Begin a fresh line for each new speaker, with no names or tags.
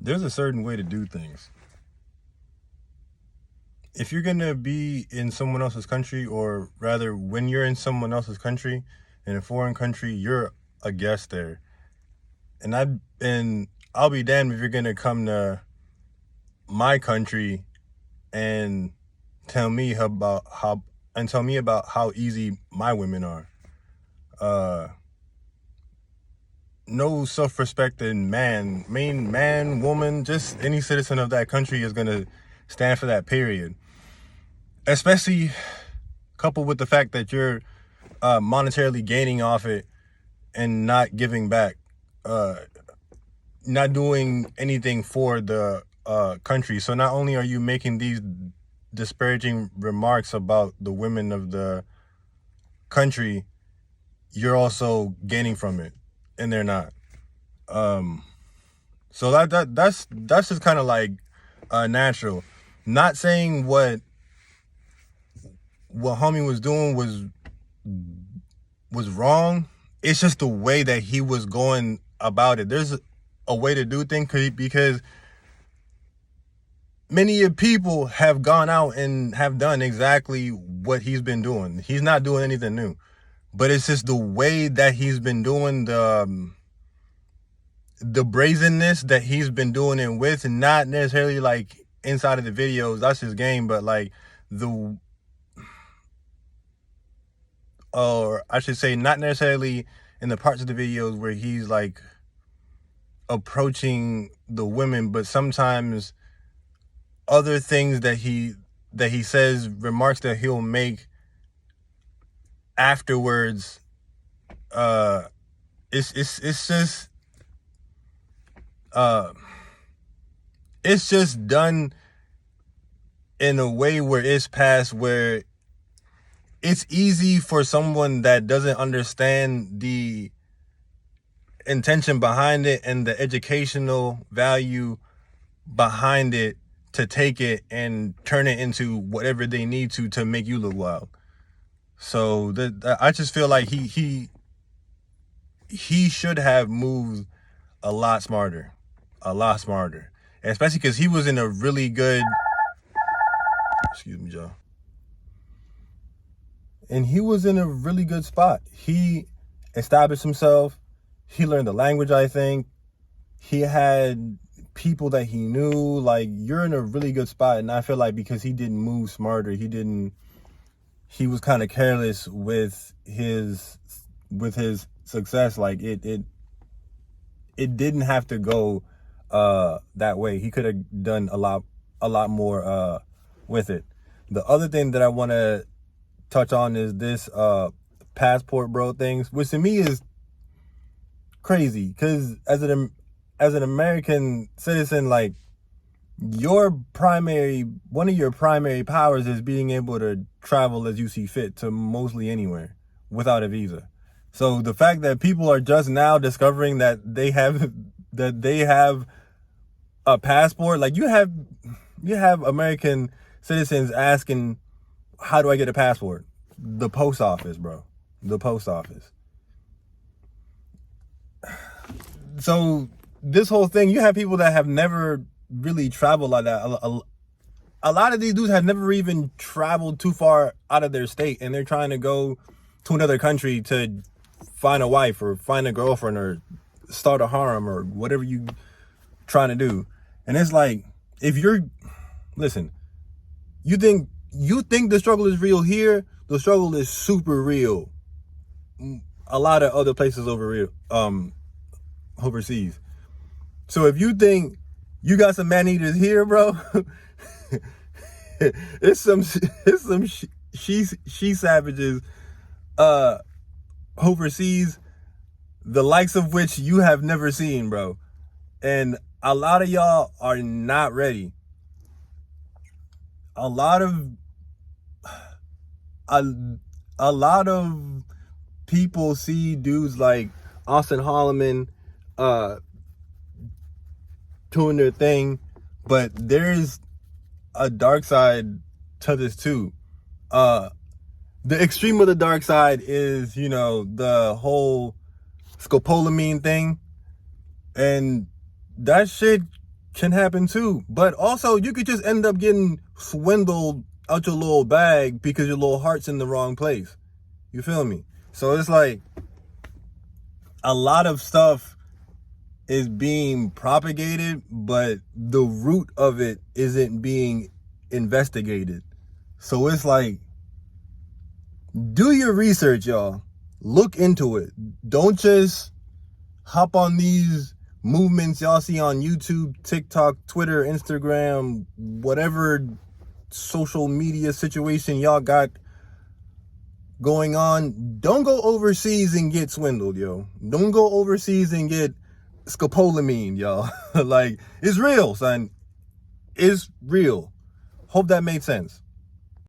There's a certain way to do things. If you're going to be in someone else's country, or rather, when you're in someone else's country, in a foreign country, you're a guest there. And I'll be damned if you're going to come to my country and tell me about how easy my women are. Uh, no self-respecting man, woman, just any citizen of that country is gonna stand for that. Period. Especially coupled with the fact that you're monetarily gaining off it and not giving back, uh, not doing anything for the country. So not only are you making these disparaging remarks about the women of the country, you're also gaining from it, and they're not. Um, so that's just kind of like natural. Not saying what homie was doing was wrong. It's just the way that he was going about it. There's a way to do things because many people have gone out and have done exactly what he's been doing. He's not doing anything new, but it's just the way that he's been doing the brazenness that he's been doing it with, and not necessarily like inside of the videos. That's his game, but like or I should say, not necessarily in the parts of the videos where he's like approaching the women, but sometimes other things that he says, remarks that he'll make afterwards. It's just it's just done in a way where it's past where it's easy for someone that doesn't understand the intention behind it and the educational value behind it to take it and turn it into whatever they need to make you look wild. So I just feel like he should have moved a lot smarter, especially because he was in a really good, excuse me, Joe. And he was in a really good spot. He established himself. He learned the language, I think. He had people that he knew. Like, you're in a really good spot. And I feel like because he didn't move smarter, he was kind of careless with his success. Like, it didn't have to go that way. He could have done a lot more with it. The other thing that I want to touch on is this passport bro things, which to me is crazy, because as an American citizen, like, one of your primary powers is being able to travel as you see fit to mostly anywhere without a visa. So the fact that people are just now discovering that they have a passport, like, you have American citizens asking, how do I get a passport? The post office, bro. The post office. So this whole thing, you have people that have never really traveled like that. A lot of these dudes have never even traveled too far out of their state, and they're trying to go to another country to find a wife or find a girlfriend or start a harem or whatever you trying to do. And it's like, listen, you think the struggle is real here, the struggle is super real a lot of other places overseas. So if you think you got some man eaters here, bro, it's some she savages overseas, the likes of which you have never seen, bro. And a lot of y'all are not ready. A lot of people see dudes like Austin Holleman doing their thing, but there's a dark side to this too. The extreme of the dark side is, the whole scopolamine thing, and that shit can happen too. But also, you could just end up getting swindled out your little bag because your little heart's in the wrong place. You feel me? So it's like a lot of stuff is being propagated, but the root of it isn't being investigated. So it's like, do your research, y'all. Look into it. Don't just hop on these movements y'all see on YouTube, TikTok, Twitter, Instagram, whatever social media situation y'all got going on. Don't go overseas and get swindled, yo. Don't go overseas and get scopolamine, y'all. Like, it's real, son. It's real. Hope that made sense.